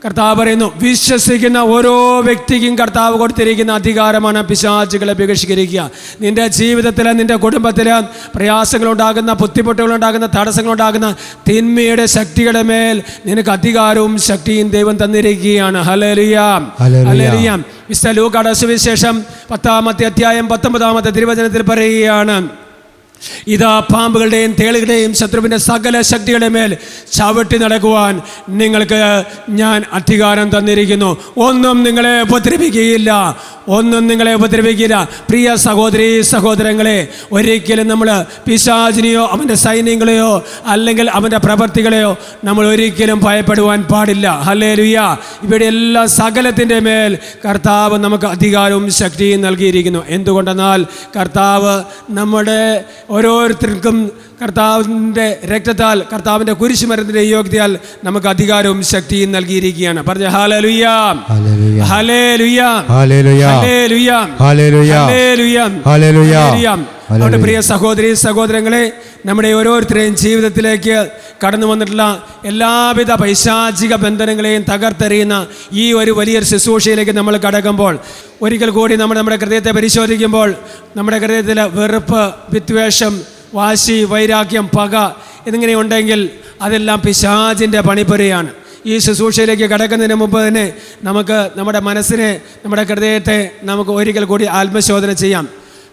കർത്താവ് പറയുന്നു, വിശ്വസിക്കുന്ന ഓരോ വ്യക്തിക്കും കർത്താവ് കൊടുത്തിരിക്കുന്ന അധികാരമാണ് പിശാചുകളെ ബഹിഷ്കരിക്കുക. നിന്റെ ജീവിതത്തിൽ, നിന്റെ കുടുംബത്തിൽ പ്രയാസങ്ങളുണ്ടാകുന്ന, ബുദ്ധിമുട്ടുകളുണ്ടാകുന്ന, തടസ്സങ്ങളുണ്ടാകുന്ന തിന്മയുടെ ശക്തിയുടെ മേൽ നിനക്ക് അധികാരവും ശക്തിയും ദൈവം തന്നിരിക്കുകയാണ്. Hallelujah, hallelujah. വിശുദ്ധ ലൂക്കായുടെ സുവിശേഷം 10-ാമത്തെ അധ്യായം 19-ാമത്തെ തിരുവചനത്തിൽ പറയുകയാണ്, ഇതാ പാമ്പുകളുടെയും തേളുകളുടെയും ശത്രുവിൻ്റെ സകല ശക്തികളുടെ മേൽ ചവിട്ടി നടക്കുവാൻ നിങ്ങൾക്ക് ഞാൻ അധികാരം തന്നിരിക്കുന്നു. ഒന്നും നിങ്ങളെ ഉപദ്രവിക്കുകയില്ല, ഒന്നും നിങ്ങളെ ഉപദ്രവിക്കില്ല. പ്രിയ സഹോദരീ സഹോദരങ്ങളെ, ഒരിക്കലും നമ്മൾ പിശാചിനെയോ അവൻ്റെ സൈന്യങ്ങളെയോ അല്ലെങ്കിൽ അവൻ്റെ പ്രവർത്തികളെയോ നമ്മൾ ഒരിക്കലും ഭയപ്പെടുവാൻ പാടില്ല. ഹല്ലേലൂയ. ഇവിടെ എല്ലാ സകലത്തിൻ്റെ മേൽ കർത്താവ് നമുക്ക് അധികാരവും ശക്തിയും നൽകിയിരിക്കുന്നു. എന്തുകൊണ്ടെന്നാൽ കർത്താവ് നമ്മുടെ ഓരോരുത്തർക്കും കർത്താവിൻ്റെ രക്തത്താൽ, കർത്താവിൻ്റെ കുരിശുമരണത്തിൻ്റെ യോഗ്യതയാൽ നമുക്ക് അധികാരവും ശക്തിയും നൽകിയിരിക്കുകയാണ്. പറഞ്ഞ hallelujah, hallelujah, hallelujah, hallelujah, hallelujah. നമ്മുടെ പ്രിയ സഹോദരീ സഹോദരങ്ങളെ, നമ്മുടെ ഓരോരുത്തരെയും ജീവിതത്തിലേക്ക് കടന്നു വന്നിട്ടുള്ള എല്ലാവിധ പൈശാചിക ബന്ധനങ്ങളെയും തകർത്തെറിയുന്ന ഈ ഒരു വലിയൊരു ശുശ്രൂഷയിലേക്ക് നമ്മൾ കടക്കുമ്പോൾ, ഒരിക്കൽ കൂടി നമ്മുടെ ഹൃദയത്തെ പരിശോധിക്കുമ്പോൾ, നമ്മുടെ ഹൃദയത്തിൽ വെറുപ്പ്, വിദ്വേഷം, വാശി, വൈരാഗ്യം, പക എന്നിങ്ങനെ ഉണ്ടെങ്കിൽ അതെല്ലാം പിശാചിൻ്റെ പണിപ്പുരയാണ്. ഈ ശുശ്രൂഷയിലേക്ക് കടക്കുന്നതിന് മുമ്പ് തന്നെ നമുക്ക് നമ്മുടെ മനസ്സിനെ, നമ്മുടെ ഹൃദയത്തെ നമുക്ക് ഒരിക്കൽ കൂടി ആത്മശോധന ചെയ്യാം.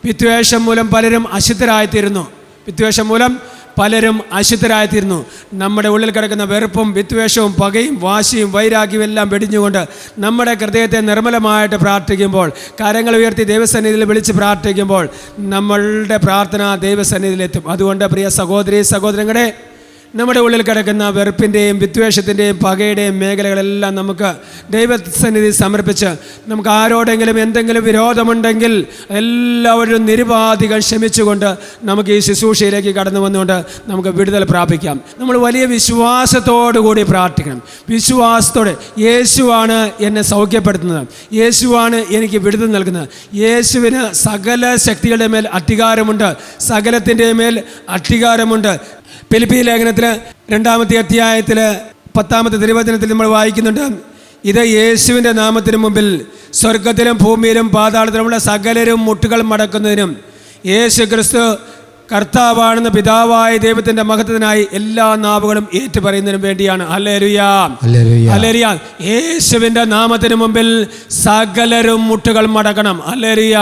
വിദ്വേഷം മൂലം പലരും അശുദ്ധരായിത്തീരുന്നു. വിദ്വേഷം മൂലം പലരും അശുദ്ധരായിത്തീരുന്നു. നമ്മുടെ ഉള്ളിൽ കിടക്കുന്ന വെറുപ്പും വിദ്വേഷവും പകയും വാശിയും വൈരാഗ്യവും എല്ലാം വെടിഞ്ഞുകൊണ്ട് നമ്മുടെ ഹൃദയത്തെ നിർമ്മലമായിട്ട് പ്രാർത്ഥിക്കുമ്പോൾ, കരങ്ങൾ ഉയർത്തി ദൈവസന്നിധിയിൽ വിളിച്ച് പ്രാർത്ഥിക്കുമ്പോൾ നമ്മളുടെ പ്രാർത്ഥന ദൈവസന്നിധിയിലെത്തും. അതുകൊണ്ട് പ്രിയ സഹോദരീ സഹോദരങ്ങളെ, നമ്മുടെ ഉള്ളിൽ കിടക്കുന്ന വെറുപ്പിൻ്റെയും വിദ്വേഷത്തിൻ്റെയും പകയുടെയും മേഖലകളെല്ലാം നമുക്ക് ദൈവസന്നിധി സമർപ്പിച്ച്, നമുക്ക് ആരോടെങ്കിലും എന്തെങ്കിലും വിരോധമുണ്ടെങ്കിൽ എല്ലാവരും നിരുപാധികം ക്ഷമിച്ചുകൊണ്ട് നമുക്ക് ഈ ശുശ്രൂഷയിലേക്ക് കടന്നു വന്നുകൊണ്ട് നമുക്ക് വിടുതൽ പ്രാപിക്കാം. നമ്മൾ വലിയ വിശ്വാസത്തോടു കൂടി പ്രാർത്ഥിക്കണം. വിശ്വാസത്തോടെ, യേശുവാണ് എന്നെ സൗഖ്യപ്പെടുത്തുന്നത്, യേശുവാണ് എനിക്ക് വിടുതൽ നൽകുന്നത്, യേശുവിന് സകല ശക്തികളുടെ മേൽ അധികാരമുണ്ട്, സകലത്തിൻ്റെ മേൽ അധികാരമുണ്ട്. ഫിലിപ്പി ലേഖനത്തിൽ 2-ാമത്തെ അധ്യായത്തിൽ 10-ാമത്തെ തിരുവചനത്തിൽ നമ്മൾ വായിക്കുന്നുണ്ട്, ഇത് യേശുവിൻ്റെ നാമത്തിന് മുമ്പിൽ സ്വർഗത്തിലും ഭൂമിയിലും പാതാളത്തിലുമുള്ള സകലരും മുട്ടുകൾ മടക്കുന്നതിനും യേശു ക്രിസ്തു കർത്താവാണെന്ന് പിതാവായ ദൈവത്തിൻ്റെ മഹത്വത്തിനായി എല്ലാ നാവുകളും ഏറ്റുപറയുന്നതിനും വേണ്ടിയാണ്. Hallelujah, hallelujah. യേശുവിൻ്റെ നാമത്തിന് മുമ്പിൽ സകലരും മുട്ടുകൾ മടക്കണം. ഹല്ലേലൂയ,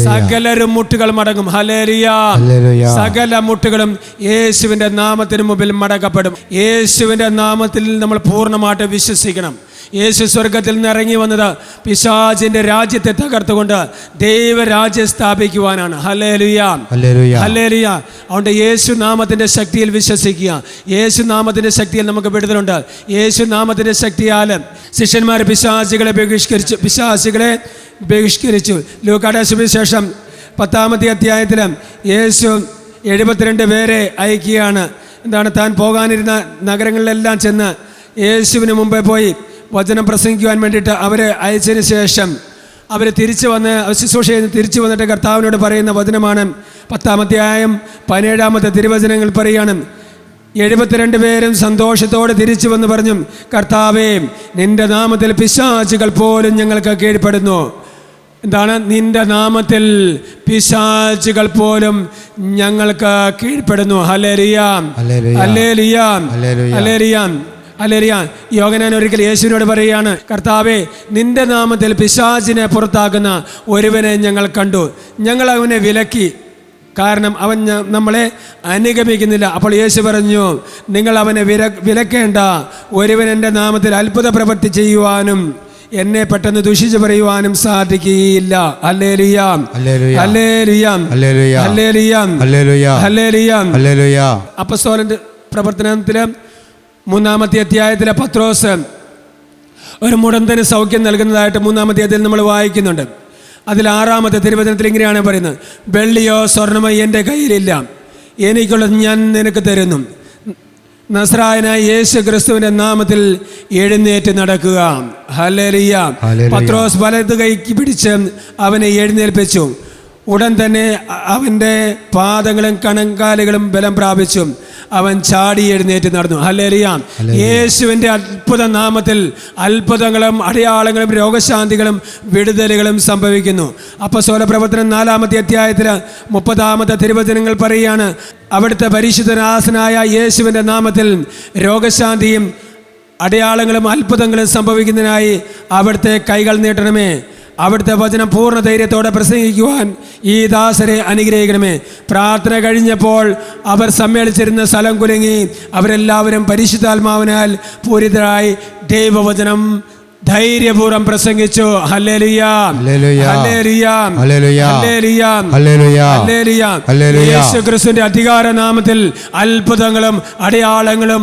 സകലരും മുട്ടുകൾ മടങ്ങും. ഹല്ലേലൂയ, സകല മുട്ടുകളും യേശുവിൻ്റെ നാമത്തിന് മുമ്പിൽ മടക്കപ്പെടും. യേശുവിൻ്റെ നാമത്തിൽ നമ്മൾ പൂർണ്ണമായിട്ട് വിശ്വസിക്കണം. യേശു സ്വർഗത്തിൽ നിന്ന് ഇറങ്ങി വന്നത് പിശാചിന്റെ രാജ്യത്തെ തകർത്തുകൊണ്ട് ദൈവരാജ്യം സ്ഥാപിക്കുവാനാണ്. Hallelujah, hallelujah. അതുകൊണ്ട് യേശു നാമത്തിൻ്റെ ശക്തിയിൽ വിശ്വസിക്കുക. യേശു നാമത്തിൻ്റെ ശക്തിയിൽ നമുക്ക് വിടുതലുണ്ട്. യേശു നാമത്തിൻ്റെ ശക്തിയാൽ ശിഷ്യന്മാർ പിശാചുകളെ ബഹിഷ്കരിച്ചു. ലൂക്കായുടെ സുവിശേഷം 10-ാമത്തെ അധ്യായത്തിൽ യേശു 72 പേരെ അയക്കുകയാണ്. എന്താണ്? താൻ പോകാനിരുന്ന നഗരങ്ങളിലെല്ലാം ചെന്ന് യേശുവിന് മുമ്പേ പോയി വചനം പ്രസംഗിക്കുവാൻ വേണ്ടിയിട്ട് അവരെ അയച്ചതിന് ശേഷം അവർ തിരിച്ചു വന്ന് ശുശ്രൂഷയിൽ തിരിച്ചു വന്നിട്ട് കർത്താവിനോട് പറയുന്ന വചനമാണ് 10-ാം അധ്യായം 17-ാമത്തെ തിരുവചനങ്ങൾ പറയുകയാണ്. 72 പേരും സന്തോഷത്തോടെ തിരിച്ചു വന്ന് പറഞ്ഞു, കർത്താവേ, നിന്റെ നാമത്തിൽ പിശാചുകൾ പോലും ഞങ്ങൾക്ക് കീഴ്പ്പെടുന്നു. എന്താണ്? നിന്റെ നാമത്തിൽ പിശാചുകൾ പോലും ഞങ്ങൾക്ക് കീഴ്പ്പെടുന്നു. Hallelujah, hallelujah, hallelujah, hallelujah. യോഹന്നാൻ ഒരിക്കൽ യേശുവിനോട് പറയുകയാണ്, കർത്താവേ, നിന്റെ നാമത്തിൽ പിശാചിനെ പുറത്താക്കുന്ന ഒരുവനെ ഞങ്ങൾ കണ്ടു, ഞങ്ങൾ അവനെ വിലക്കി, കാരണം അവൻ നമ്മളെ അനുഗമിക്കുന്നില്ല. അപ്പോൾ യേശു പറഞ്ഞു, നിങ്ങൾ അവനെ വിലക്കേണ്ട. ഒരുവൻ എൻ്റെ നാമത്തിൽ അത്ഭുത പ്രവൃത്തി ചെയ്യുവാനും എന്നെ പെട്ടെന്ന് ദുഷിച്ചു പറയുവാനും സാധിക്കുകയില്ല. Hallelujah, hallelujah, hallelujah, hallelujah. അപ്പോസ്തലന്റെ പ്രവർത്തനത്തിലെ 3-ാമത്തെ അധ്യായത്തിലെ പത്രോസ് ഒരു മുടന്തന് സൗഖ്യം നൽകുന്നതായിട്ട് 3-ാമത്തെ അധ്യായത്തിൽ നമ്മൾ വായിക്കുന്നുണ്ട്. അതിൽ 6-ാമത്തെ തിരുവചനത്തിൽ ഇങ്ങനെയാണ് പറയുന്നത്, വെള്ളിയോ സ്വർണ്ണമോ എൻ്റെ കയ്യിലില്ല, എനിക്കുള്ളത് ഞാൻ നിനക്ക് തരുന്നു. നസ്രായനായ യേശു ക്രിസ്തുവിൻ്റെ നാമത്തിൽ എഴുന്നേറ്റ് നടക്കുക. ഹല്ലേലൂയ. പത്രോസ് വലത് കൈക്ക് പിടിച്ച് അവനെ എഴുന്നേൽപ്പിച്ചു. ഉടൻ തന്നെ അവൻ്റെ പാദങ്ങളും കണങ്കാലുകളും ബലം പ്രാപിച്ചു. അവൻ ചാടി എഴുന്നേറ്റ് നടന്നു. ഹല്ലേലൂയ. യേശുവിൻ്റെ അത്ഭുത നാമത്തിൽ അത്ഭുതങ്ങളും അടയാളങ്ങളും രോഗശാന്തികളും വിടുതലുകളും സംഭവിക്കുന്നു. അപ്പോസ്തല പ്രവർത്തനം 4-ാമത്തെ അധ്യായത്തിൽ 30-ാമത്തെ തിരുവചനങ്ങൾ പറയുകയാണ്, അവിടുത്തെ പരിശുദ്ധനാസനായ യേശുവിൻ്റെ നാമത്തിൽ രോഗശാന്തിയും അടയാളങ്ങളും അത്ഭുതങ്ങളും സംഭവിക്കുന്നതിനായി അവിടുത്തെ കൈകൾ നീട്ടണമേ. അവിടുത്തെ വചനം പൂർണ്ണ ധൈര്യത്തോടെ പ്രസംഗിക്കുവാൻ ഈ ദാസരെ അനുഗ്രഹിക്കണമേ. പ്രാർത്ഥന കഴിഞ്ഞപ്പോൾ അവർ സമ്മേളിച്ചിരുന്ന സ്ഥലം കുലുങ്ങി. അവരെല്ലാവരും പരിശുദ്ധാത്മാവിനാൽ പൂരിതരായി ദൈവവചനം ധൈര്യപൂർവ്വം പ്രസംഗിച്ചു. Hallelujah, hallelujah, hallelujah, hallelujah. യേശുക്രിസ്തുവിന്റെ അധികാര നാമത്തിൽ അത്ഭുതങ്ങളും അടയാളങ്ങളും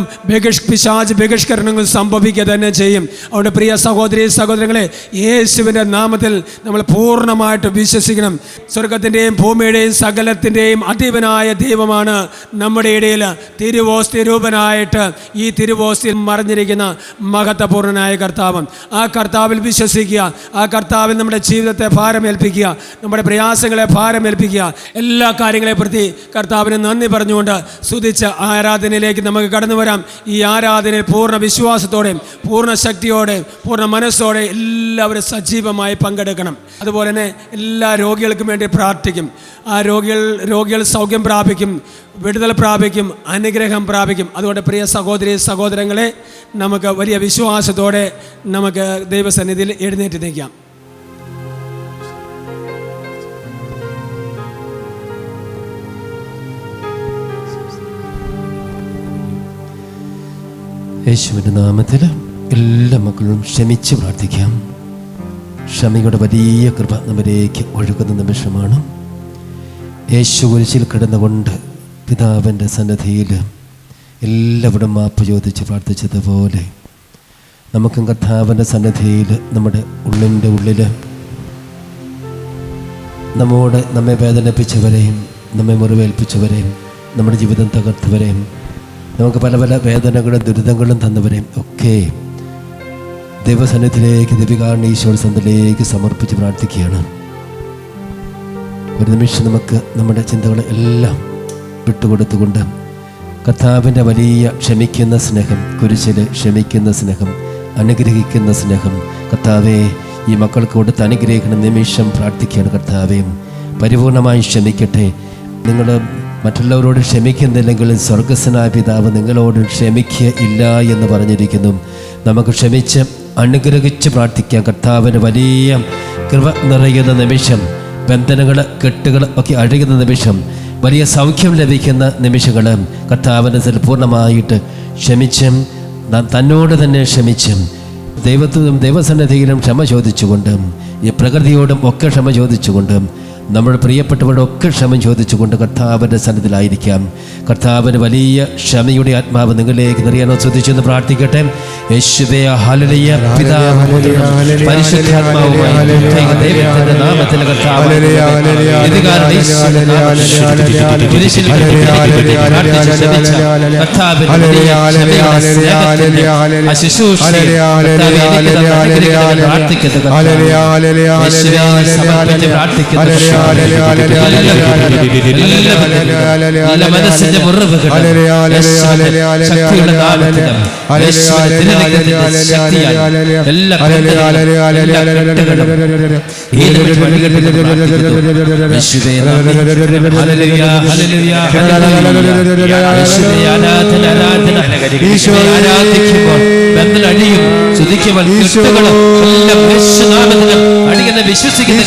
പിശാച് ബഹിഷ്കരണങ്ങളും സംഭവിക്കുക തന്നെ ചെയ്യും. അവിടെ പ്രിയ സഹോദരി സഹോദരങ്ങളെ, യേശുവിൻ്റെ നാമത്തിൽ നമ്മൾ പൂർണ്ണമായിട്ട് വിശ്വസിക്കണം. സ്വർഗത്തിൻ്റെയും ഭൂമിയുടെയും സകലത്തിൻ്റെയും അധിപനായ ദൈവമാണ് നമ്മുടെ ഇടയിൽ തിരുവോസ്തി രൂപനായിട്ട് ഈ തിരുവോസ്തിയിൽ മറിഞ്ഞിരിക്കുന്ന മഹത്വപൂർണനായ കർത്താവ്. ആ കർത്താവിൽ വിശ്വസിക്കുക. ആ കർത്താവിൽ നമ്മുടെ ജീവിതത്തെ ഭാരമേൽപ്പിക്കുക, നമ്മുടെ പ്രയാസങ്ങളെ ഭാരമേൽപ്പിക്കുക. എല്ലാ കാര്യങ്ങളെ പ്രതി കർത്താവിന് നന്ദി പറഞ്ഞുകൊണ്ട് സ്തുതിച്ച ആരാധനയിലേക്ക് നമുക്ക് കടന്നു വരാം. ഈ ആരാധനയിൽ പൂർണ്ണ വിശ്വാസത്തോടെയും പൂർണ്ണ ശക്തിയോടെയും പൂർണ്ണ മനസ്സോടെ എല്ലാവരും സജീവമായി പങ്കെടുക്കണം. അതുപോലെ തന്നെ എല്ലാ രോഗികൾക്കും വേണ്ടി പ്രാർത്ഥിക്കും. ആ രോഗികൾ സൗഖ്യം പ്രാപിക്കും, വിടുതൽ പ്രാപിക്കും, അനുഗ്രഹം പ്രാപിക്കും. അതുകൊണ്ട് പ്രിയ സഹോദരി സഹോദരങ്ങളെ, നമുക്ക് വലിയ വിശ്വാസത്തോടെ നമുക്ക് ദൈവസന്നിധിയിൽ എഴുന്നേറ്റ് നിൽക്കാം. യേശുവിൻ്റെ നാമത്തിൽ എല്ലാ മക്കളും ക്ഷമിച്ച് പ്രാർത്ഥിക്കാം. ക്ഷമയുടെ വലിയ കൃപ നമ്മിലേക്ക് ഒഴുകുന്ന നിമിഷമാണ്. യേശു കുരിശിൽ കിടന്നുകൊണ്ട് പിതാവിൻ്റെ സന്നിധിയിൽ എല്ലാവരും മാപ്പ് ചോദിച്ച് പ്രാർത്ഥിച്ചതുപോലെ നമുക്കും കർത്താവിൻ്റെ സന്നിധിയിൽ നമ്മുടെ ഉള്ളിൻ്റെ ഉള്ളിൽ നമ്മെ വേദനിപ്പിച്ചവരെയും നമ്മെ മുറിവേൽപ്പിച്ചവരെയും നമ്മുടെ ജീവിതം തകർത്തവരെയും നമുക്ക് പല പല വേദനകളും ദുരിതങ്ങളും തന്നവരെയും ഒക്കെ ദൈവസന്നിധിയിലേക്ക് ദൈവികാരുണ്യ ഈശോയുടെ സന്നിധിയിലേക്ക് സമർപ്പിച്ച് പ്രാർത്ഥിക്കുകയാണ്. ഒരു നിമിഷം നമുക്ക് നമ്മുടെ ചിന്തകളെ എല്ലാം വിട്ടുകൊടുത്തുകൊണ്ട് കർത്താവിൻ്റെ വലിയ ക്ഷമിക്കുന്ന സ്നേഹം, കുരിശിൽ ക്ഷമിക്കുന്ന സ്നേഹം, അനുഗ്രഹിക്കുന്ന സ്നേഹം കർത്താവേ ഈ മക്കൾക്ക് കൊടുത്ത് അനുഗ്രഹിക്കുന്ന നിമിഷം പ്രാർത്ഥിക്കുകയാണ്. കർത്താവേ പരിപൂർണമായി ക്ഷമിക്കട്ടെ. നിങ്ങൾ മറ്റുള്ളവരോട് ക്ഷമിക്കുന്നില്ലെങ്കിൽ സ്വർഗസ്വനായ പിതാവ് നിങ്ങളോട് ക്ഷമിക്കുകയില്ല എന്ന് പറഞ്ഞിരിക്കുന്നു. നമുക്ക് ക്ഷമിച്ച് അനുഗ്രഹിച്ച് പ്രാർത്ഥിക്കാം. കർത്താവിന് വലിയ കൃപ നിറയുന്ന നിമിഷം, ബന്ധനങ്ങൾ കെട്ടുകൾ ഒക്കെ അഴിയുന്ന നിമിഷം, വലിയ സൗഖ്യം ലഭിക്കുന്ന നിമിഷങ്ങൾ കർത്താവിൻ്റെ പൂർണ്ണമായിട്ട് ക്ഷമിച്ചും തന്നോട് തന്നെ ക്ഷമിച്ചും ദൈവസന്നിധിയിലും ക്ഷമ ചോദിച്ചുകൊണ്ട് ഈ പ്രകൃതിയോടും ഒക്കെ ക്ഷമ ചോദിച്ചുകൊണ്ട് നമ്മുടെ പ്രിയപ്പെട്ടവരോടൊക്കെ ക്ഷമ ചോദിച്ചുകൊണ്ട് കർത്താവിൻ്റെ സന്നിധിയിലായിരിക്കാം. കർത്താവിന് വലിയ ക്ഷമയുടെ ആത്മാവ് നിങ്ങളിലേക്ക് നിറയാനോ ശ്രദ്ധിച്ചെന്ന് പ്രാർത്ഥിക്കട്ടെ. യേശുവേ ഹല്ലേലൂയ. പിതാവ് പരിശുദ്ധാത്മാവുമായി ദൈവത്തിന്റെ നാമത്തിൽ കർത്താവ് മനസ്സിന്റെ മുറിവ് വിശ്വസിക്കുന്ന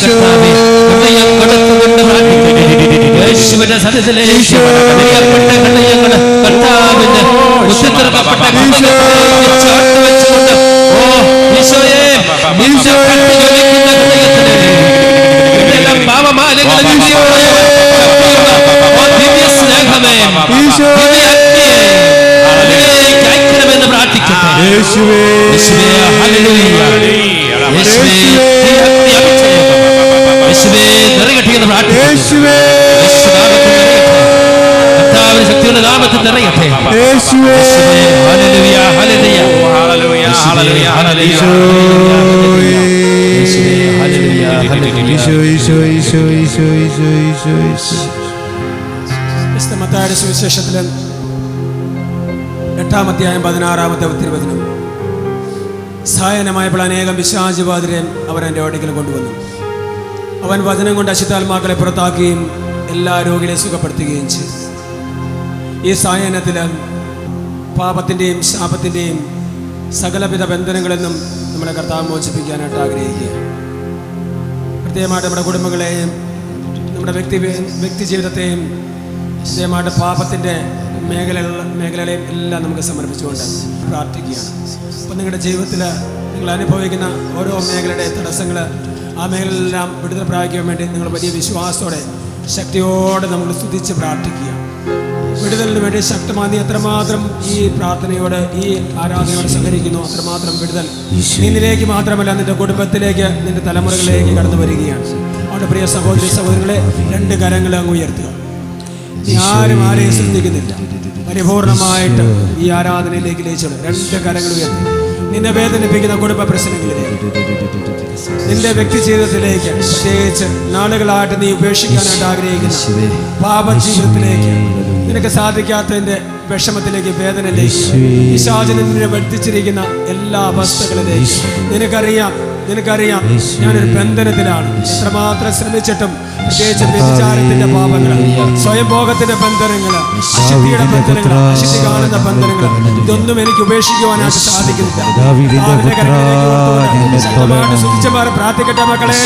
ശക്തിയുടെ നാമത്തിൽ നിറയട്ടെ. മത്തായിയുടെ സുവിശേഷത്തിൽ 8-ാം അധ്യായം 16-ാമത്തെ തിരുവചനം. സായനമായപ്പോൾ അനേകം പിശാചുബാധിതരെ അവൻ എൻ്റെ അടുക്കൽ കൊണ്ടുവന്നു. അവൻ വചനം കൊണ്ട് അശുദ്ധാത്മാക്കളെ പുറത്താക്കുകയും എല്ലാ രോഗികളെ സുഖപ്പെടുത്തുകയും ചെയ്തു. ഈ സായനത്തിൽ പാപത്തിൻ്റെയും ശാപത്തിൻ്റെയും സകലവിധ ബന്ധനങ്ങളിൽ നിന്നും നമ്മളെ കർത്താവ് മോചിപ്പിക്കാനായിട്ട് ആഗ്രഹിക്കുക. പ്രത്യേകമായിട്ട് നമ്മുടെ കുടുംബങ്ങളെയും നമ്മുടെ വ്യക്തി ജീവിതത്തെയും പ്രത്യേകമായിട്ട് പാപത്തിൻ്റെ മേഖലകളെയും എല്ലാം നമുക്ക് സമർപ്പിച്ചുകൊണ്ട് പ്രാർത്ഥിക്കുകയാണ്. അപ്പം നിങ്ങളുടെ ജീവിതത്തിൽ നിങ്ങൾ അനുഭവിക്കുന്ന ഓരോ മേഖലയുടെ തടസ്സങ്ങൾ, ആ മേഖലയിലെല്ലാം വിടുതൽ പ്രാപിക്കാൻ വേണ്ടി നിങ്ങൾ വലിയ വിശ്വാസത്തോടെ ശക്തിയോടെ നമ്മൾ സ്തുതിച്ച് പ്രാർത്ഥിക്കുക. വിടുതലിന് വേണ്ടി ശക്തമായി എത്രമാത്രം ഈ പ്രാർത്ഥനയോട് ഈ ആരാധനയോട് സഹകരിക്കുന്നു, അത്രമാത്രം വിടുതൽ നിന്നിലേക്ക് മാത്രമല്ല നിന്റെ കുടുംബത്തിലേക്ക്, നിന്റെ തലമുറകളിലേക്ക് കടന്നു വരികയാണ്. അതുകൊണ്ട് പ്രിയ സഹോദരി സഹോദരങ്ങളെ, 2 കരങ്ങൾ അങ്ങ് ഉയർത്തുക. നീ ആരെയും ശ്രദ്ധിക്കുന്നില്ല, പരിപൂർണമായിട്ട് ഈ ആരാധനയിലേക്ക് ലയിച്ചോളൂ. 2 കരങ്ങൾ ഉയർത്തി നിന്നെ വേദനിപ്പിക്കുന്ന കുടുംബ പ്രശ്നങ്ങളിലേക്ക്, നിന്റെ വ്യക്തി ജീവിതത്തിലേക്ക്, പ്രത്യേകിച്ച് നാളുകളായിട്ട് നീ ഉപേക്ഷിക്കാനായിട്ട് ആഗ്രഹിക്കുന്ന പാപജീവിതത്തിലേക്ക്, നിനക്ക് സാധിക്കാത്തതിന്റെ വിഷമത്തിലേക്ക്, വേദനയിലേക്ക്, പിശാചിനെ നിന്നെ വർദ്ധിച്ചിരിക്കുന്ന എല്ലാ അവസ്ഥകളിലേക്ക് നിനക്കറിയാം ഞാനൊരു ബന്ധനത്തിലാണ്. എത്രമാത്രം ശ്രമിച്ചിട്ടും പ്രത്യേകിച്ച് വ്യഭിചാരത്തിന്റെ പാപങ്ങൾ, സ്വയംഭോഗത്തിന്റെ ബന്ധനങ്ങൾ, അശുദ്ധിയുടെ ബന്ധനങ്ങൾ, അശുദ്ധി കാണുന്ന ബന്ധനങ്ങൾ, ഇതൊന്നും എനിക്ക് ഉപേക്ഷിക്കുവാനായിട്ട് സാധിക്കുന്നില്ല. പ്രാർത്ഥിക്കട്ടെ മക്കളെ.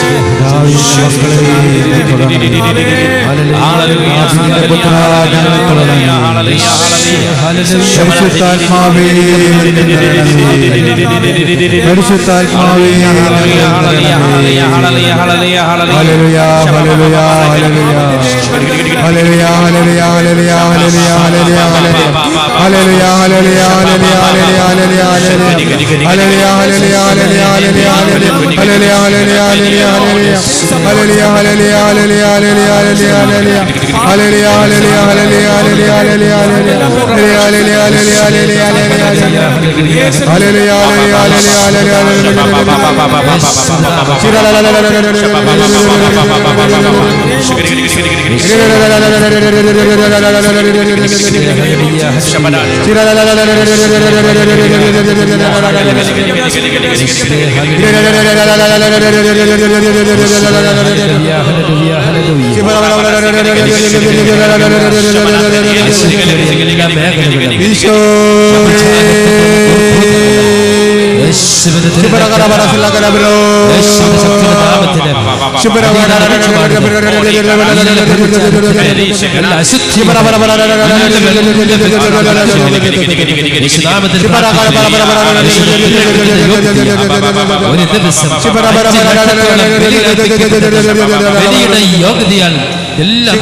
യോഗ്യതയാൽ എല്ലാ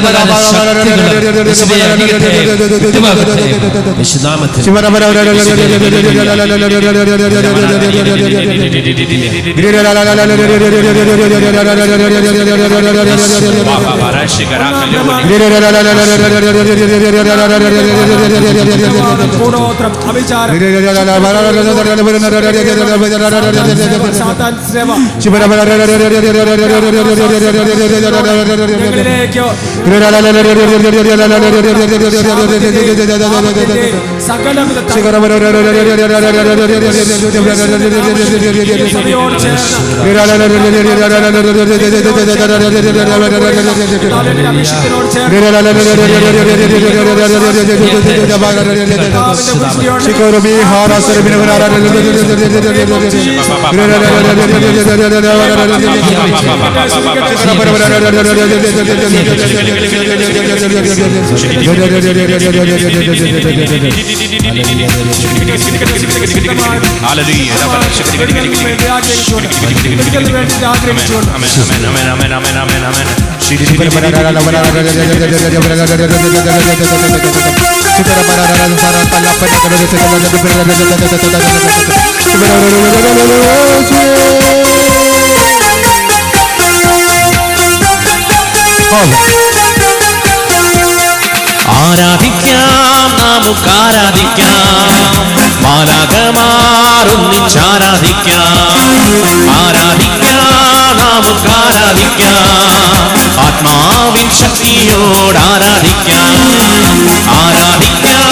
ആരാധിക്കാം, നമുക്കാരാധിക്കാം, മാലാഖമാരൊന്നിച്ചാരാധിക്കാം. ആരാധിക്കാം, നമുക്കാരാധിക്കാം, ആത്മാവിൻ ശക്തിയോടാരാധിക്കാം. ആരാധിക്കാം,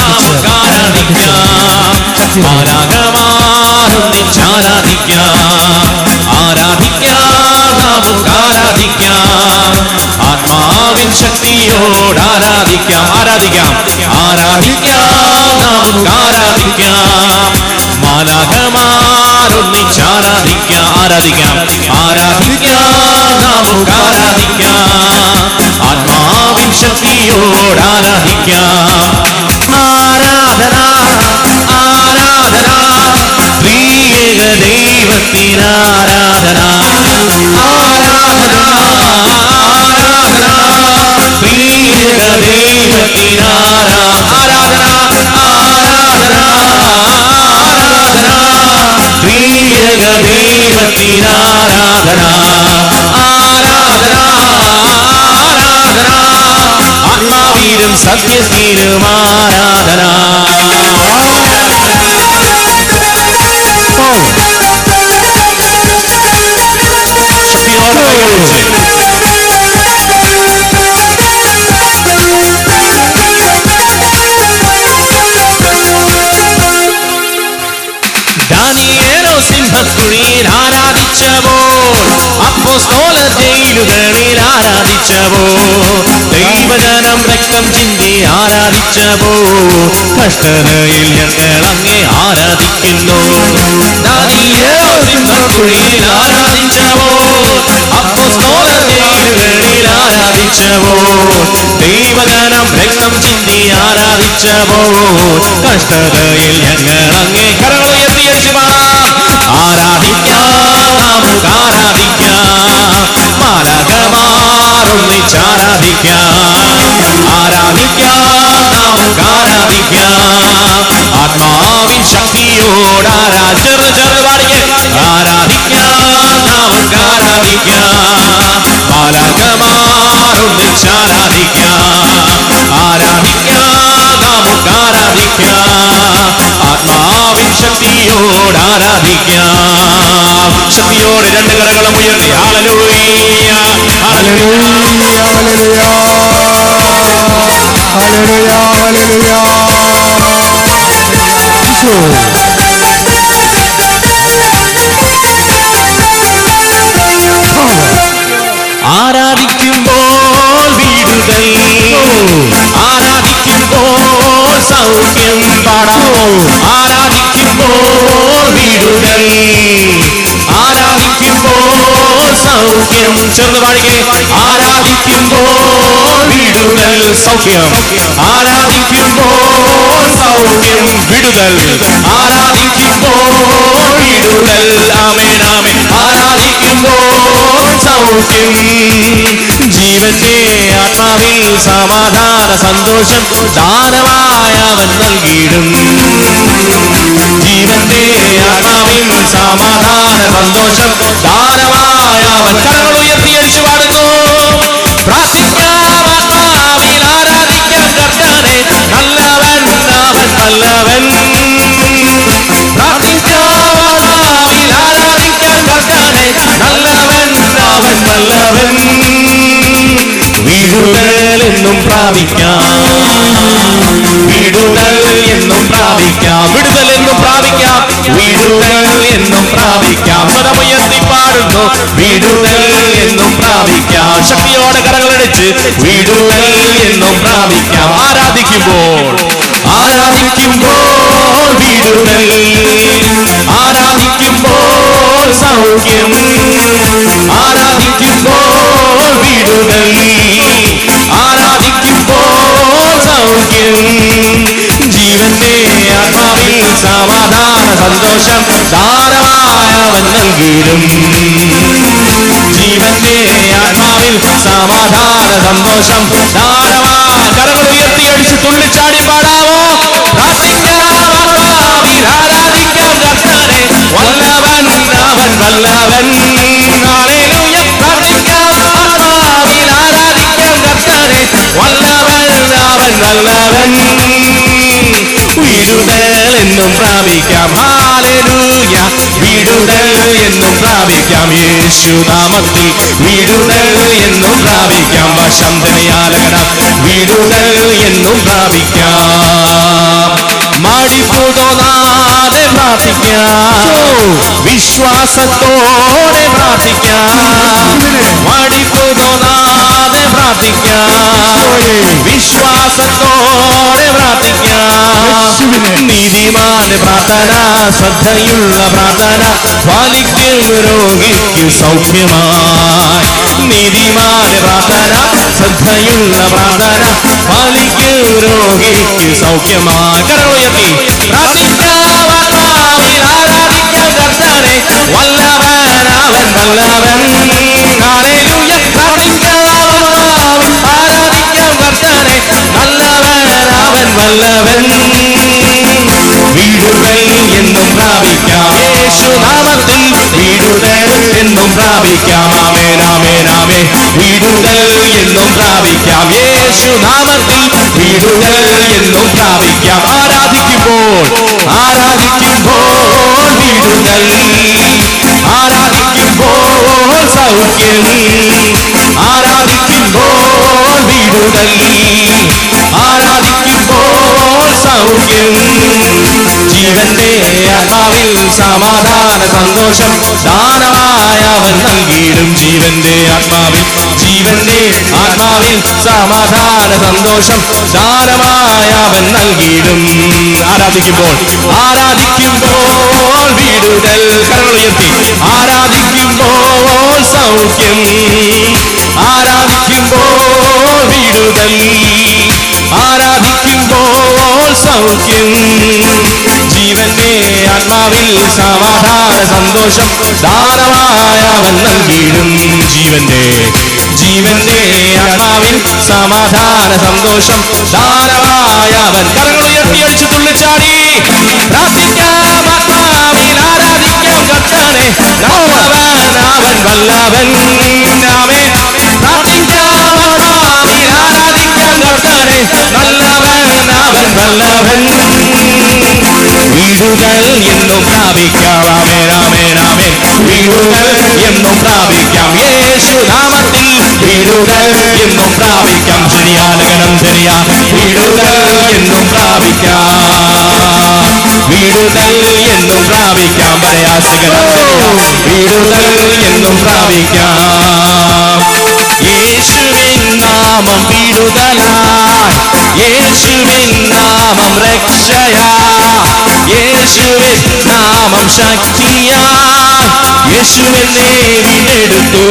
നമുക്കാരാധിക്കാം, മാലാഖമാരൊന്നിച്ചാരാധിക്കാം, ആരാധിക്കാം, നമുക്ക് ആരാധിക്കാം. ആത്മാവിൻ ശക്തിയോട് ആരാധിക്കാം, ആരാധിക്കാം, ആരാധിക്കാം, നമുക്ക് ആരാധിക്കാം. മാലാഖമാരൊന്നിച്ചാരാധിക്കാം, ആരാധിക്കാം, ആരാധിക്കാം, നമുക്ക് ആരാധിക്കാം. ആത്മാവിൻ ശക്തിയോട് ആരാധിക്കാം. ആരാധന, ആരാധന, പ്രിയ ദൈവത്തിന് ആരാധന. ആരാധന, ആരാധന, പ്രിയ ദൈവത്തിന് ആരാധന. ആരാധന, ആരാധന, പ്രിയ ദൈവത്തിന് ആരാധന. ആരാധന, ആരാധന, ആത്മാവിലും സത്യത്തിനും ആരാധന. ദാനിയേലോ സിംഹക്കുഴിയിൽ ആരാധിച്ചപ്പോൾ, അപ്പോസ്തലർ ജയിലുകളിൽ ആരാധിച്ചപ്പോൾ, ദൈവജനം രക്തം ചിന്തി ആരാധിച്ചപ്പോൾ, കഷ്ടതയിൽ ഞങ്ങൾ അങ്ങേ ആരാധിക്കുന്നു. ദാനിയേലോ സിംഹക്കുഴിയിൽ ആരാധിച്ചപ്പോൾ, അപ്പോസ്തലർ ജയിലുകളിൽ ആരാധിച്ചപ്പോൾ, ദൈവജനം രക്തം ചിന്തി ആരാധിച്ചപ്പോൾ, കഷ്ടതയിൽ ഞങ്ങൾ അങ്ങേ ആരാധിക്കാം, നമുക്ക് ആരാധിക്കാം. മാലാഖമാരൊന്നിച്ചാരാധിക്കാം, ആരാധിക്കാം, നമുക്ക് ആരാധിക്കാം. ആത്മാവിൻ ശക്തിയോട് ആരാധിക്കാം, നമുക്ക് ആരാധിക്കാം. മാലാഖമാരൊന്നിച്ചാരാധിക്കാം, ആരാധിക്കാം, നമുക്ക് ആരാധിക്കാം. ആത്മാവിൻ ശക്തിയോട് ആരാധിക്കാം. ശക്തിയോട് രണ്ട് കരങ്ങളും ഉയർത്തി ഹല്ലേലൂയ, ഹല്ലേലൂയ, ഹല്ലേലൂയ, ഹല്ലേലൂയ, ആരാധിക്കുമ്പോൾ വീടുകൾ, ആരാധിക്കുമ്പോൾ സൗഖ്യം പാടാമോ. ആരാധിക്കുമ്പോൾ വീടുകൾ, ആരാധിക്കുമ്പോൾ സൗഖ്യം. ചെന്ന് പാടിക്കേ. ആരാധിക്കുമ്പോൾ വീടുകൾ സൗഖ്യം, ആരാധിക്കുമ്പോൾ സൗഖ്യം വിടുതൽ, ആരാധിക്കുമ്പോൾ വീടുകൾ. ആമേൻ, ആമേൻ. ആരാധിക്കുമ്പോൾ സൗഖ്യം, ജീവന്റെ ആത്മാവിൽ സമാധാന സന്തോഷം ദാനമായ അവൻ നൽകിയിടും. ജീവന്റെ ആത്മാവിൽ സമാധാന സന്തോഷം ദാനമായ അവൻ. കരങ്ങൾ ഉയർത്തിയടിച്ചു പാടുന്നു. പ്രാർത്ഥിക്കാം, ആത്മാവിൽ ആരാധിക്കാം കർത്താനെ, നല്ലവൻ അവൻ നല്ലവൻ. പ്രാർത്ഥിക്കാം, ആത്മാവിൽ ആരാധിക്കാം കർത്താനെ, നല്ലവൻ അവൻ നല്ലവൻ. വീടുകൾ എന്നും പ്രാപിക്കാം, വീടുകൾ എന്നും പ്രാപിക്കാം, വിടുതൽ എന്നും പ്രാപിക്കാം, വീടുകൾ എന്നും പ്രാപിക്കാം. സ്വരമുയർത്തി പാടുന്നു. വീടുകൾ എന്നും പ്രാപിക്കാം. ശക്തിയോടെ കരങ്ങളടിച്ച് വീടുകൾ എന്നും പ്രാപിക്കാം. ആരാധിക്കുമ്പോൾ, ആരാധിക്കുമ്പോൾ വീടുകൾ, ആരാധിക്കുമ്പോൾ സൗഖ്യം, ആരാധിക്കുമ്പോൾ വീടുകൾ, ആരാധിക്കുമ്പോൾ സൗഖ്യം, ജീവന്റെ ആത്മാവിൽ സമാധാന സന്തോഷം ദാനമായ അവൻ നൽകിയിടും. ജീവന്റെ ആത്മാവിൽ സമാധാന സന്തോഷം ദാനമായ. കരങ്ങൾ ഉയർത്തിയടിച്ച് തുള്ളിച്ചാടി പാടാമോ. പ്രാർത്ഥിക്കാം, ആത്മാവിൽ ആരാധിക്കാം കർത്താനെ, വല്ലവൻ അവൻ വല്ലവൻ. ഹല്ലേലൂയ. പ്രാർത്ഥിക്കാം, ആത്മാവിൽ ആരാധിക്കാം കർത്താനെ, വല്ലവൻ അവൻ വല്ലവൻ. വീടുതൽ എന്നും പ്രാപിക്കാം. ഹല്ലേലൂയ, വിടുതൽ എന്നും പ്രാപിക്കാം യേശുനാമത്തിൽ വിടുതൽ എന്നും പ്രാപിക്കാം വശംതനയാലകന വിടുതൽ എന്നും പ്രാപിക്കാം മടിപ്പു തോന്നാതെ പ്രാർത്ഥിക്കാം വിശ്വാസത്തോടെ പ്രാർത്ഥിക്കാം മടിപ്പു തോന്നാതെ പ്രാർത്ഥിക്കാം വിശ്വാസത്തോടെ പ്രാർത്ഥിക്കാം നീതിമാന്റെ പ്രാർത്ഥന ശ്രദ്ധയുള്ള പ്രാർത്ഥന ഫലിക്കും രോഗിക്ക് സൗഖ്യമായി നീതിമാന്റെ പ്രാർത്ഥന ശ്രദ്ധയുള്ള പ്രാർത്ഥന ഫലിക്കും രോഗിക്ക് സൗഖ്യമായി കരമുയർത്തി പ്രാർത്ഥിക്കാം ആരാധിക്കാം കർത്താനെ വല്ലവൻ അവൻ വല്ലവൻ ഹല്ലേലൂയ പ്രാർത്ഥിക്കാം ആരാധിക്കാം കർത്താനെ നല്ലവൻ അവൻ വല്ലവൻ വിടുതൽ എന്നും പ്രാപിക്കാം യേശുനാമത്തിൽ വിടുതൽ എന്നും പ്രാപിക്കാം ആമേൻ ആമേൻ ആമേൻ വിടുതൽ എന്നും പ്രാപിക്കാം യേശുനാമത്തിൽ വിടുതൽ എന്നും പ്രാപിക്കാം ആരാധിക്കുമ്പോൾ വിടുതൽ ആരാധിക്കുമ്പോൾ സൗഖ്യം ആരാധിക്കുമ്പോൾ വിടുതൽ ആരാധിക്കുമ്പോൾ സൗഖ്യം ജീവന്റെ ആത്മാവിൽ സമാധാന സന്തോഷം ദാനമായ അവൻ നൽകിയിടും ജീവന്റെ ആത്മാവിൽ സമാധാന സന്തോഷം ദാനമായ അവൻ നൽകിയിടും ആരാധിക്കുമ്പോൾ വിടുതൽ കരങ്ങളുയർത്തി ആരാധിക്കുമ്പോൾ സൗഖ്യം ആരാധിക്കുമ്പോൾ വിടുതൽ ആരാധിക്കുമ്പോൾ സൗഖ്യം ജീവന്റെ ആത്മാവിൽ സമാധാന സന്തോഷം ദാനമായ അവൻ നൽകിയിടും ജീവന്റെ ആത്മാവിൽ സമാധാന സന്തോഷം ദാനമായ അവൻ കരങ്ങളുയർത്തി അടിച്ചു തുള്ളിച്ചാടി പ്രാർത്ഥിക്കാം ആത്മാവിൽ ആരാധിക്കാം കർത്താനെ നല്ലവൻ അവൻ വല്ലവൻ ആമേൻ പ്രാർത്ഥിക്കാം ആത്മാവിൽ ആരാധിക്കാം കർത്താനെ നല്ലവൻ അവൻ വല്ലവൻ വിടുതൽ എന്നും പ്രാപിക്കാം ആമേൻ ആമേൻ ആമേൻ വിടുതൽ എന്നും പ്രാപിക്കാം യേശുനാമത്തിൽ വിടുതൽ എന്നും പ്രാപിക്കാം ശരിയാലകനം ശരിയാ വിടുതൽ എന്നും പ്രാപിക്കാം വിടുതൽ എന്നും പ്രാപിക്കാം പ്രയാസകരം വിടുതൽ എന്നും പ്രാപിക്കാം യേശുവിൻ നാമം വിടുതലാ യേശുവിൻ നാമം രക്ഷയാ യേശുവിൻ നാമം ശക്തിയാ യേശുവിനെ വീണ്ടെടുത്തു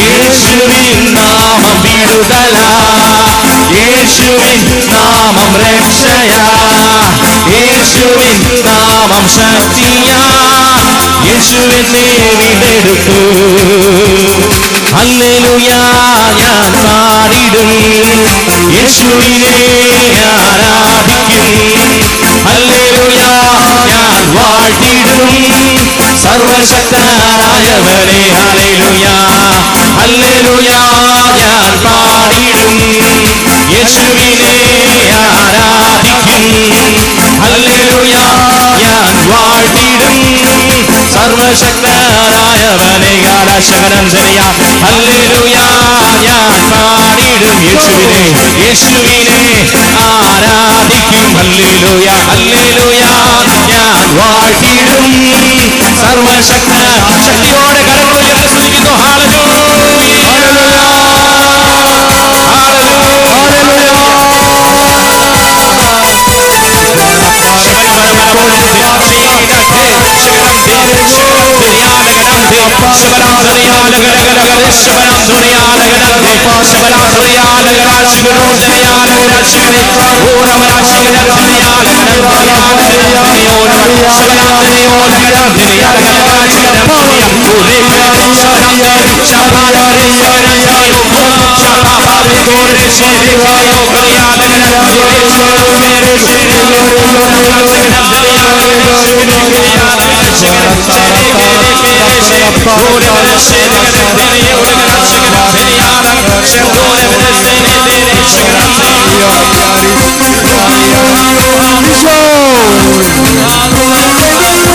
യേശുവിൻ നാമം വിടുതലാ യേശുവിൻ നാമം രക്ഷയാ യേശുവിൻ നാമം ശക്തിയാ യേശുവിനെ വീണ്ടെടുത്തു ഹല്ലേലൂയ ഞാൻ പാടിടും യേശുവിനെ ആരാധിക്കും ഹല്ലേലൂയ ഞാൻ വാഴ്ത്തിടും സർവശക്തനായവനെ ഹല്ലേലൂയ ഹല്ലേലൂയ ഞാൻ പാടിടും യേശുവിനെ ആരാധിക്കും ഹല്ലേലൂയ ഞാൻ വാഴ്ത്തിടും സർവശക്തനായവനെ ആരാശകനം ശരിയ ഹല്ലേലൂയ ഞാൻ പാടിടും യേശുവിനെ ആരാധിക്കും ഹല്ലേലൂയ ഹല്ലേലൂയ ഞാൻ വാഴ്ത്തിടും സർവശക്ത ശക്തിയോടെ കരങ്ങളുയർത്തി സ്തുതിക്കുന്നു ഹല്ലേലൂയ Show!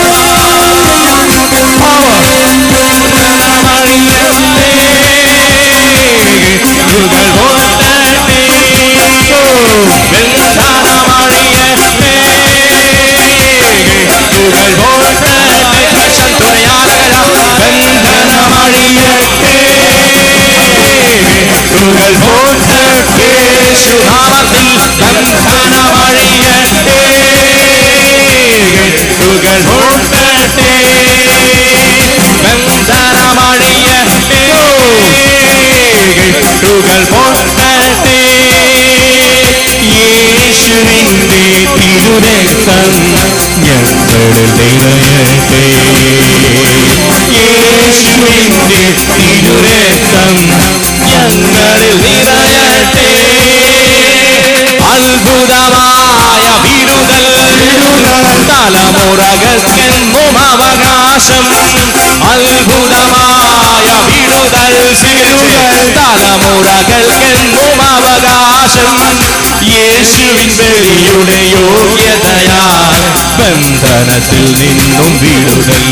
നിറയട്ടെ. യേശുവിന്റെ തിരുരക്തം ഞങ്ങളിൽ നിറയട്ടെ. അത്ഭുതമായ വിടുതൽ തലമുറകൾക്കെന്നും അവകാശം. അത്ഭുതമായ വിടുതൽ തലമുറകൾക്കെന്നും അവകാശം. യേശുവിൻ ബലിയുടെ യോഗ്യതയാൽ ബന്ധനത്തിൽ നിന്നും വിടുതൽ.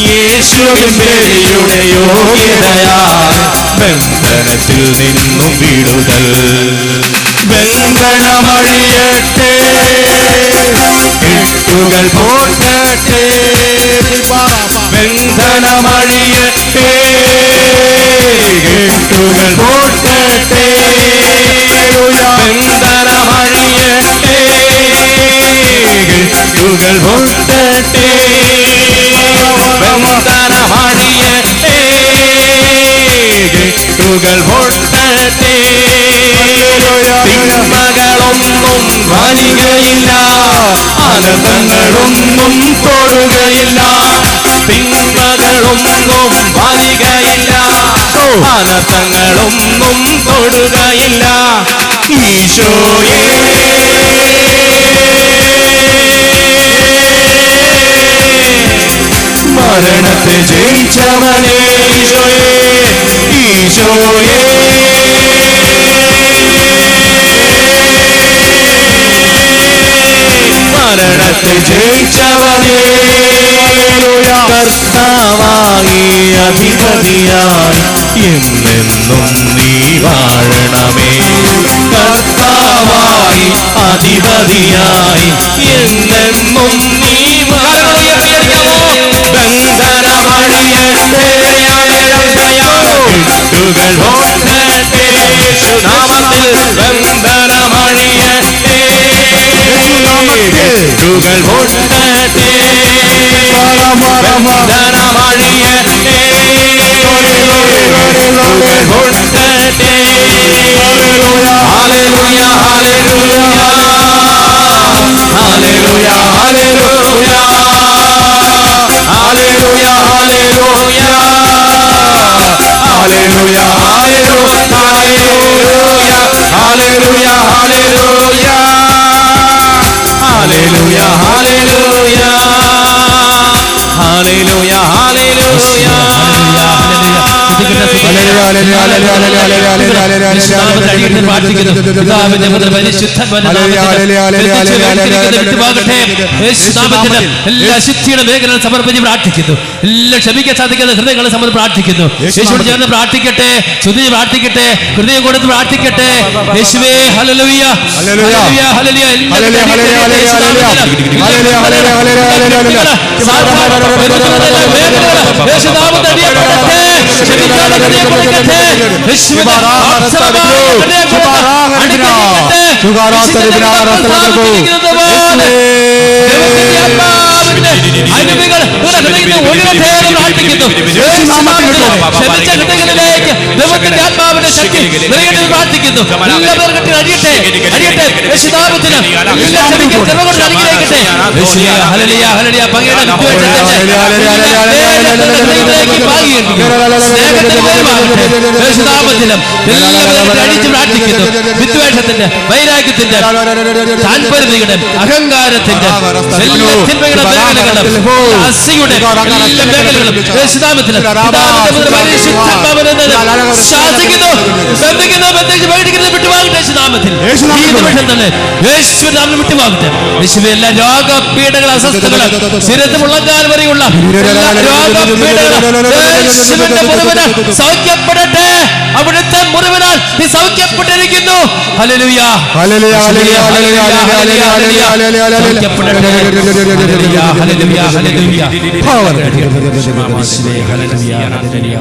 യേശുവിൻ ബലിയുടെ യോഗ്യതയാൽ ബന്ധനത്തിൽ നിന്നും വിടുതൽ. ബന്ധനമഴിയട്ടെ, കെട്ടുകൾ പൊട്ടട്ടെ. ബന്ധനമഴിയട്ടെ, കെട്ടുകൾ പൊട്ടട്ടെ. ബന്ധനമഴിയട്ടെ, കെട്ടുകൾ പൊട്ടട്ടെ. ബന്ധനമഴിയട്ടെ, കെട്ടുകൾ പൊട്ടട്ടെ. തിന്മകളൊന്നും വലികയില്ല, അനർത്ഥങ്ങളൊന്നും തൊടുകയില്ല. തിന്മകളൊന്നും വലികയില്ല, അനർത്ഥങ്ങളൊന്നും തൊടുകയില്ല. ഈശോയേ മരണത്തെ ജയിച്ചവനേ, ഈശോയേ ഈശോയേ മരണത്തെ ജയിച്ചവനേ. കർത്താവായി അധിപതിയായി എന്നെന്നും നീ വാഴണമേ. കർത്താവായി അധിപതിയായി എന്നെന്നും നീ വാഴണമേ. ബന്ധനമഴിയട്ടെ, കെട്ടുകൾ പൊട്ടട്ടെ. യേശുനാമത്തിൽ ബന്ധനമഴിയട്ടെ, കെട്ടുകൾ പൊട്ടട്ടെ. ബന്ധനമഴിയട്ടെ, കെട്ടുകൾ പൊട്ടട്ടെ. Hallelujah hallelujah hallelujah hallelujah hallelujah hallelujah hallelujah hallelujah hallelujah hallelujah hallelujah hallelujah എല്ലാ ശുദ്ധിയുടെ മേഖലകൾ സമർപ്പിച്ച് പ്രാർത്ഥിക്കുന്നു. എല്ലാ ക്ഷമിക്കാൻ സാധിക്കുന്ന ഹൃദയങ്ങളെ സമർപ്പിച്ച് പ്രാർത്ഥിക്കുന്നു. യേശുവോട് ചേർന്ന് പ്രാർത്ഥിക്കട്ടെ, സ്തുതിച്ച് പ്രാർത്ഥിക്കട്ടെ, ഹൃദയം കൊടുത്ത് പ്രാർത്ഥിക്കട്ടെ. യേശുവേ ഹല്ലേലൂയ ഹല്ലേലൂയ ഹല്ലേലൂയ. ആത്മാവിന്റെ ശക്തി പ്രാർത്ഥിക്കുന്നു. വിദ്വേഷത്തിന്റെ, വൈരാഗ്യത്തിന്റെ, താല്പര്യങ്ങളുടെ, അഹങ്കാരത്തിന്റെ അസിയുടെ എല്ലാ മേഖലകളും യേശുനാമത്തിൽ ശാസിക്കുന്നു, ബന്ധിക്കുന്നു, ബന്ധിച്ച് പേടിക്കുന്നത് വിട്ടുപോകട്ടെ. യേശുനാമത്തിൽ ഈ നിമിഷം തന്നെ യേശുനാമത്തിൽ വിട്ടുപോകട്ടെ. യേശുവേ എല്ലാ രോഗപീഠകൾ, അസ്വസ്ഥതകൾ, ശരീരത്തിൽ മുളങ്കാൽ വരെയുള്ള രോഗപീഠകൾ യേശുവിന്റെ മുറിവിന് സൗഖ്യപ്പെടട്ടെ. അവിടുത്തെ മുറിവിനാൽ നീ സൗഖ്യപ്പെട്ടിരിക്കുന്നു. Hallelujah hallelujah hallelujah hallelujah hallelujah സൗഖ്യപ്പെടട്ടെ. Hallelujah hallelujah hallelujah power hallelujah hallelujah.